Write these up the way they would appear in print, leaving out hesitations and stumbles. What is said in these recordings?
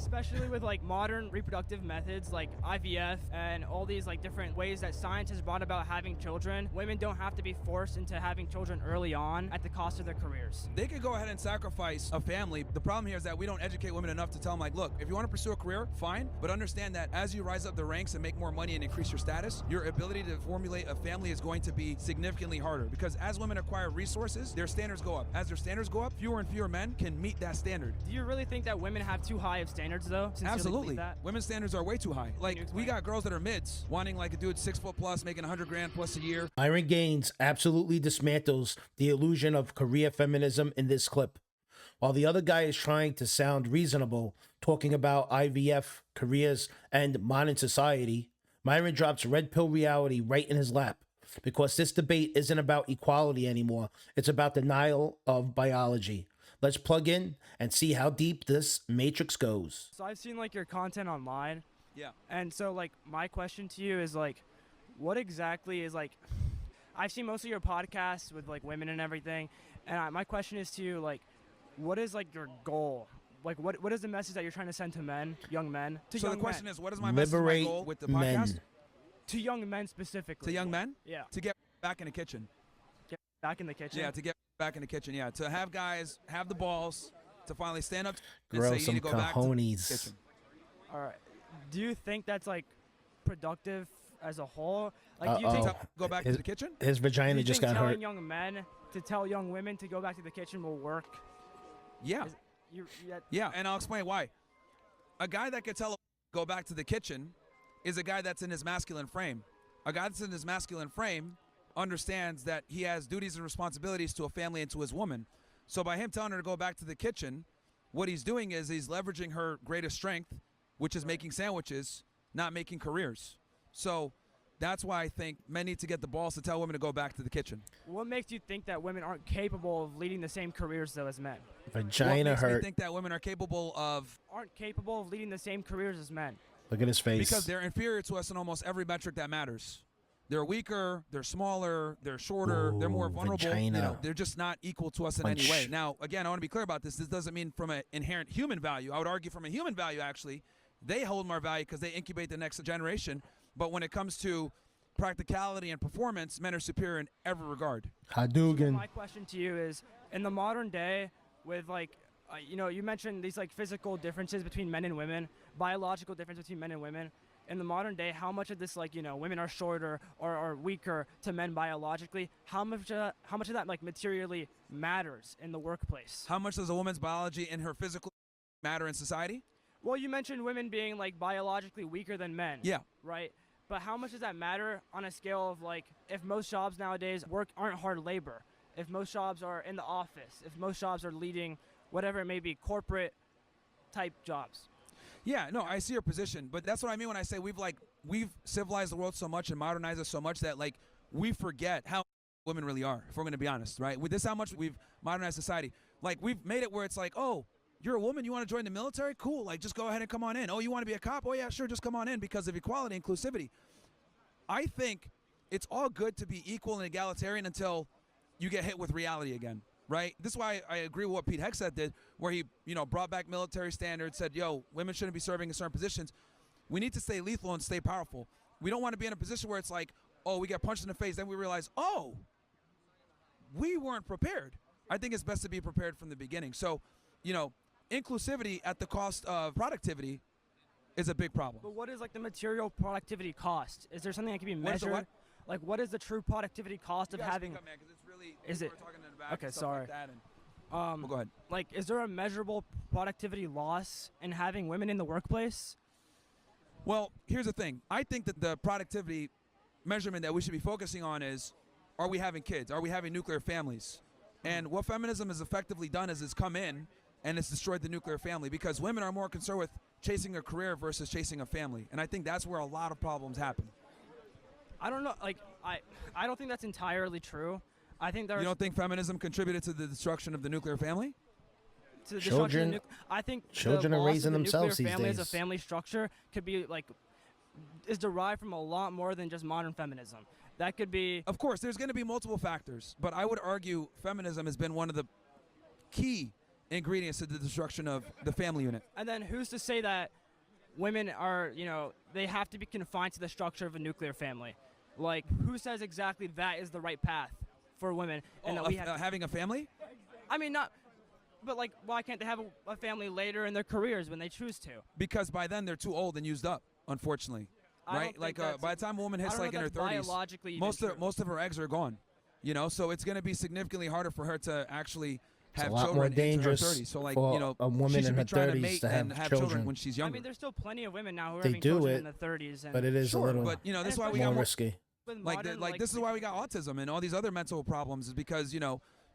especially with like modern reproductive methods like IVF and all these like different ways that science has brought about having children. Women don't have to be forced into having children early on at the cost of their careers. They could go ahead and sacrifice a family. The problem here is that we don't educate women enough to tell them, like, look, if you want to pursue a career, fine, but understand that as you rise up the ranks and make more money and increase your status, your ability to formulate a family is going to be significantly harder, because as women acquire resources, their standards go up. As their standards go up, fewer and fewer men can meet that standard. Do you really think that women have too high of standards, though? Absolutely. Women's standards are way too high. Like, we got girls that are mids wanting like a dude 6 foot plus, making 100 grand plus a year. Myron Gaines absolutely dismantles the illusion of career feminism in this clip. While the other guy is trying to sound reasonable, talking about IVF, careers, and modern society, Myron drops red pill reality right in his lap, because this debate isn't about equality anymore. It's about denial of biology. Let's plug in and see how deep this matrix goes. So I've seen like your content online. Yeah. And so like my question to you is like, what exactly is like, I've seen most of your podcasts with like women and everything. And my question is to you, like, what is like your goal? Like what is the message that you're trying to send to men, young men? So the question is, what is my message, my goal with the podcast? Men. To young men specifically. To young men? Yeah. To get back in the kitchen. Get back in the kitchen? Yeah, to get back in the kitchen, yeah. To have guys have the balls to finally stand up and Grow say you some need to go back to the cojones. kitchen. All right. Do you think that's like productive as a whole? Like, do you Uh-oh. think Go back to the kitchen? His vagina just got telling hurt. young men to tell young women to go back to the kitchen will work? Yeah. Yeah. And I'll explain why. A guy that could tell a go back to the kitchen is a guy that's in his masculine frame. A guy that's in his masculine frame understands that he has duties and responsibilities to a family and to his woman. So by him telling her to go back to the kitchen, what he's doing is he's leveraging her greatest strength, which is making sandwiches, not making careers. So that's why I think men need to get the balls to tell women to go back to the kitchen. What makes you think that women aren't capable of leading the same careers, though, as men? Vagina what makes hurt. me think that women are capable of... Aren't capable of leading the same careers as men? Look at his face. Because they're inferior to us in almost every metric that matters. They're weaker, they're smaller, they're shorter, they're more vulnerable. Vagina. You know, they're just not equal to us in any way. Now, again, I want to be clear about this. This doesn't mean from an inherent human value. I would argue from a human value, actually, they hold more value because they incubate the next generation. But when it comes to practicality and performance, men are superior in every regard. Hadouken. So my question to you is, in the modern day, with like, you know, you mentioned these like physical differences between men and women, biological difference between men and women. In the modern day, how much of this, like, you know, women are shorter or are weaker to men biologically? How much of that like materially matters in the workplace? How much does a woman's biology and her physical matter in society? Well, you mentioned women being like biologically weaker than men. Yeah. Right. But how much does that matter on a scale of like, if most jobs nowadays aren't hard labor, if most jobs are in the office, if most jobs are leading whatever it may be, corporate type jobs? Yeah, no, I see your position, but that's what I mean when I say we've civilized the world so much and modernized it so much that like we forget how women really are, if we're going to be honest, right? With this, how much we've modernized society. Like, we've made it where it's like, oh, you're a woman, you want to join the military? Cool, like, just go ahead and come on in. Oh, you want to be a cop? Oh, yeah, sure, just come on in, because of equality, inclusivity. I think it's all good to be equal and egalitarian until you get hit with reality again, right? This is why I agree with what Pete Hegseth did, where he, you know, brought back military standards, said, yo, women shouldn't be serving in certain positions. We need to stay lethal and stay powerful. We don't want to be in a position where it's like, oh, we get punched in the face, then we realize, oh, we weren't prepared. I think it's best to be prepared from the beginning. So, you know, inclusivity at the cost of productivity is a big problem. But what is like the material productivity cost? Is there something that can be measured? What? Like, what is the true productivity cost of having? Up, man, 'cause it's really, is it? Okay, sorry. Like that and, well, go ahead. Like, is there a measurable productivity loss in having women in the workplace? Well, here's the thing. I think that the productivity measurement that we should be focusing on is, are we having kids? Are we having nuclear families? And what feminism has effectively done is it's come in and it's destroyed the nuclear family, because women are more concerned with chasing a career versus chasing a family. And I think that's where a lot of problems happen. I don't know. Like, I don't think that's entirely true. I think there's. You don't think feminism contributed to the destruction of the nuclear family? To the Children, I think children the are loss raising of the themselves nuclear these family days. as a family structure could be like, is derived from a lot more than just modern feminism. That could be. Of course, there's going to be multiple factors, but I would argue feminism has been one of the key ingredients to the destruction of the family unit. And then who's to say that women are, they have to be confined to the structure of a nuclear family? Like, who says exactly that is the right path for women? And that we have having a family? I mean, not, but like, why can't they have a family later in their careers when they choose to? Because by then they're too old and used up, unfortunately. Right? Like by the time a woman hits like in her 30s, most of her eggs are gone. So it's going to be significantly harder for her to actually have children into her 30s. So like, a woman she should in be her trying 30s to mate to and have children when she's younger. I mean, there's still plenty of women now who are They having do children it, in the 30s. And but it is a little. But this is why we more got more risky. Like this is why we got autism and all these other mental problems, is because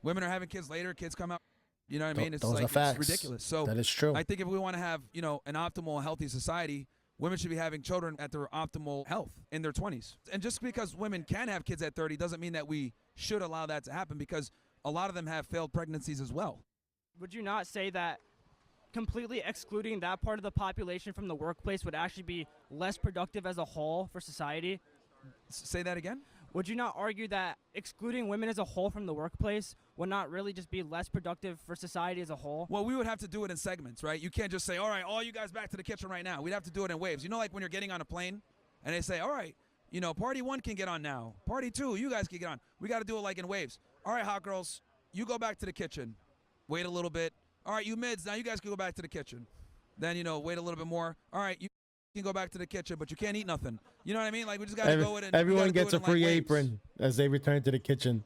women are having kids later, kids come out. You know what I mean? It's Those like are facts. it's ridiculous. So that is true. I think if we want to have an optimal, healthy society, women should be having children at their optimal health in their 20s. And just because women can have kids at 30 doesn't mean that we should allow that to happen, because a lot of them have failed pregnancies as well. Would you not say that completely excluding that part of the population from the workplace would actually be less productive as a whole for society? Say that again? Would you not argue that excluding women as a whole from the workplace would not really just be less productive for society as a whole? Well, we would have to do it in segments, right? You can't just say, all right, all you guys back to the kitchen right now. We'd have to do it in waves. Like when you're getting on a plane and they say, all right, party 1 can get on now. Party 2, you guys can get on. We got to do it like in waves. All right, hot girls, you go back to the kitchen. Wait a little bit. All right, you mids, now you guys can go back to the kitchen. Then, wait a little bit more. All right, you can go back to the kitchen, but you can't eat nothing. You know what I mean? Like, we just got to go in and everyone gets a free apron as they return to the kitchen.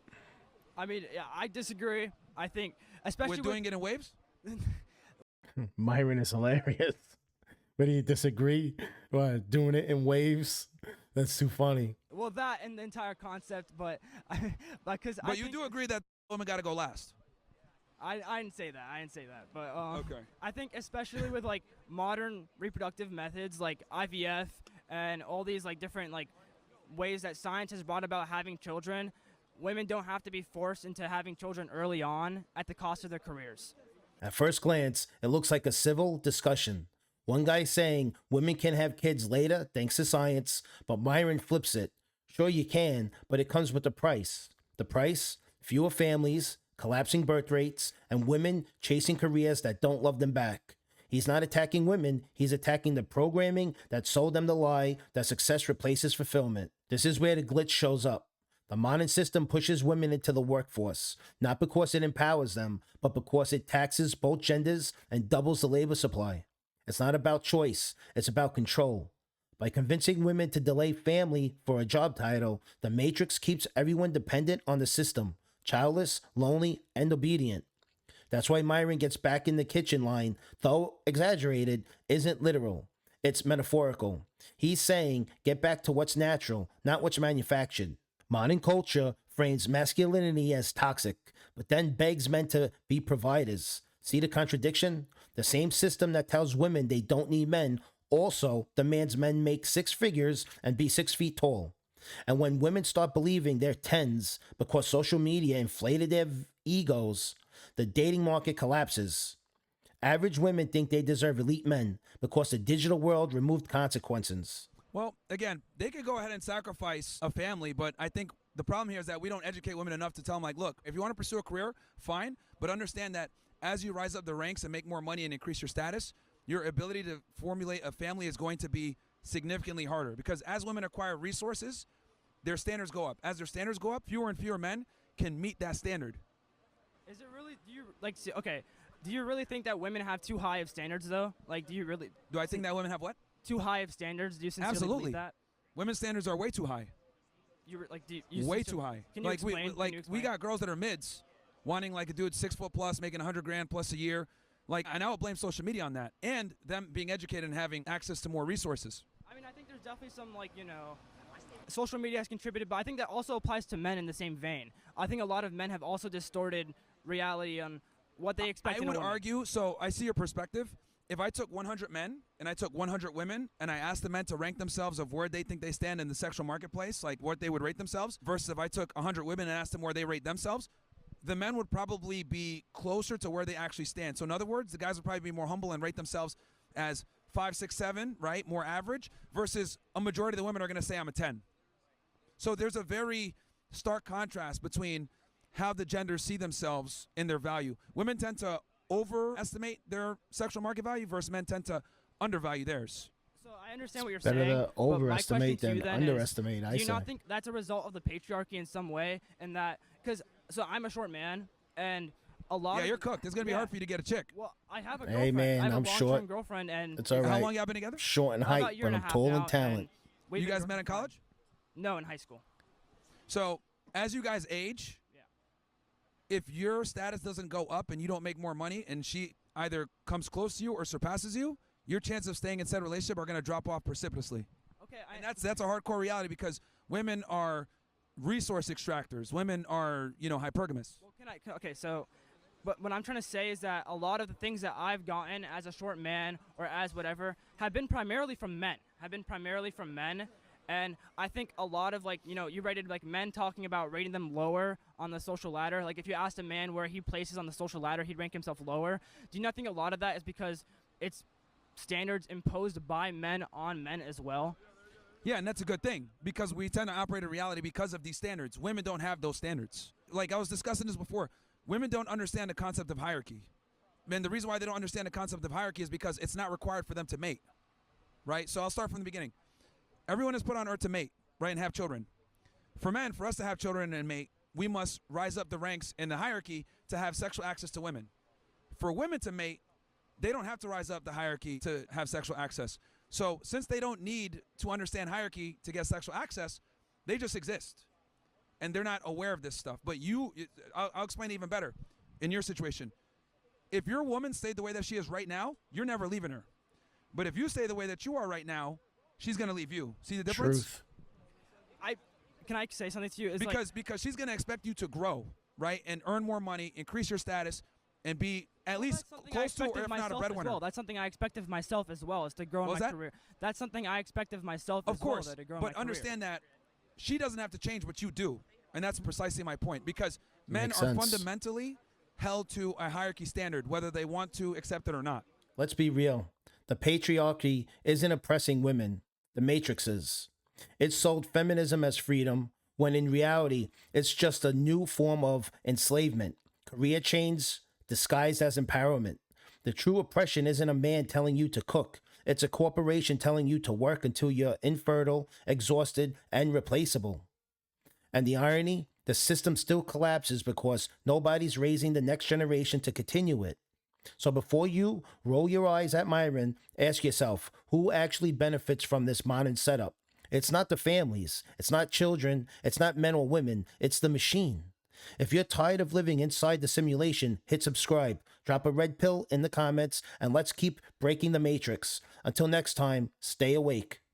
I mean, yeah, I disagree. I think, especially with doing it in waves? Myron is hilarious. But do you disagree? What, doing it in waves? That's too funny. Well, that and the entire concept, but because But you do agree that women got to go last. I didn't say that. But okay. I think especially with like modern reproductive methods like IVF and all these like different like ways that science has brought about having children, women don't have to be forced into having children early on at the cost of their careers. At first glance, it looks like a civil discussion. One guy saying women can have kids later thanks to science, but Myron flips it. Sure you can, but it comes with a price. The price? Fewer families, collapsing birth rates, and women chasing careers that don't love them back. He's not attacking women, he's attacking the programming that sold them the lie that success replaces fulfillment. This is where the glitch shows up. The modern system pushes women into the workforce, not because it empowers them, but because it taxes both genders and doubles the labor supply. It's not about choice, it's about control. By convincing women to delay family for a job title, the matrix keeps everyone dependent on the system, childless, lonely, and obedient. That's why Myron gets back in the kitchen line, though exaggerated, isn't literal. It's metaphorical. He's saying, get back to what's natural, not what's manufactured. Modern culture frames masculinity as toxic, but then begs men to be providers. See the contradiction? The same system that tells women they don't need men also demands men make 6 figures and be 6 feet tall. And when women start believing they're 10s because social media inflated their egos, the dating market collapses. Average women think they deserve elite men because the digital world removed consequences. Well, again, they could go ahead and sacrifice a family, but I think the problem here is that we don't educate women enough to tell them, like, look, if you want to pursue a career, fine, but understand that as you rise up the ranks and make more money and increase your status, your ability to formulate a family is going to be significantly harder, because as women acquire resources, their standards go up. As their standards go up, fewer and fewer men can meet that standard. Is it really, do you really think that women have too high of standards, though? Like, Do I think that women have what? Too high of standards? Do you sincerely Absolutely. believe that? Women's standards are way too high. Way too high. Can you explain? We got girls that are mids, wanting like a dude 6 foot plus, making $100,000 plus a year. Like, and I would blame social media on that, and them being educated and having access to more resources. I mean, I think there's definitely some, social media has contributed, but I think that also applies to men in the same vein. I think a lot of men have also distorted reality on what they expect. I would argue, so I see your perspective. If I took 100 men and I took 100 women and I asked the men to rank themselves of where they think they stand in the sexual marketplace, like what they would rate themselves, versus if I took 100 women and asked them where they rate themselves, the men would probably be closer to where they actually stand. So in other words, the guys would probably be more humble and rate themselves as 5, 6, 7, right, more average, versus a majority of the women are going to say I'm a 10. So there's a very stark contrast between how the genders see themselves in their value. Women tend to overestimate their sexual market value versus men tend to undervalue theirs. So I understand what you're Better saying. to but my overestimate question to you than then is, underestimate, I do you say. not think that's a result of the patriarchy in some way? And that, because, so I'm a short man, and a lot Yeah, of, you're cooked. It's going to be hard for you to get a chick. Well, I have a Hey, girlfriend. man, I have I'm a long-term short. girlfriend, and It's all How right. long y'all been together? Short and about a height, year but and a I'm half tall now, and talent. we've You been guys girlfriend met in for fun. college? No, in high school. So as you guys age, Yeah. if your status doesn't go up and you don't make more money and she either comes close to you or surpasses you, your chances of staying in said relationship are going to drop off precipitously. Okay, And that's a hardcore reality because women are resource extractors. Women are, hypergamous. Well, okay, so, but what I'm trying to say is that a lot of the things that I've gotten as a short man or as whatever have been primarily from men. And I think a lot of, like, you rated, like, men talking about rating them lower on the social ladder. Like, if you asked a man where he places on the social ladder, he'd rank himself lower. Do you not think a lot of that is because it's standards imposed by men on men as well? Yeah, and that's a good thing because we tend to operate in reality because of these standards. Women don't have those standards. Like I was discussing this before, women don't understand the concept of hierarchy. And the reason why they don't understand the concept of hierarchy is because it's not required for them to mate, right? So I'll start from the beginning. Everyone is put on earth to mate, right, and have children. For men, for us to have children and mate, we must rise up the ranks in the hierarchy to have sexual access to women. For women to mate, they don't have to rise up the hierarchy to have sexual access. So since they don't need to understand hierarchy to get sexual access, they just exist. And they're not aware of this stuff. But I'll explain it even better in your situation. If your woman stayed the way that she is right now, you're never leaving her. But if you stay the way that you are right now, she's going to leave you. See the difference? Truth. Can I say something to you? It's Because she's going to expect you to grow, right, and earn more money, increase your status, and be at least close to or if not a breadwinner. Well, that's something I expect of myself as well, is to grow in my career. That's something I expect of myself of as course, well, to grow in but my career. understand that she doesn't have to change what you do. And that's precisely my point. Because men Makes are sense. fundamentally held to a hierarchy standard, whether they want to accept it or not. Let's be real. The patriarchy isn't oppressing women. The Matrix is. It sold feminism as freedom, when in reality, it's just a new form of enslavement. Career chains disguised as empowerment. The true oppression isn't a man telling you to cook. It's a corporation telling you to work until you're infertile, exhausted, and replaceable. And the irony, the system still collapses because nobody's raising the next generation to continue it. So before you roll your eyes at Myron, ask yourself, who actually benefits from this modern setup? It's not the families, it's not children, it's not men or women, it's the machine. If you're tired of living inside the simulation, hit subscribe, drop a red pill in the comments, and let's keep breaking the matrix. Until next time, stay awake.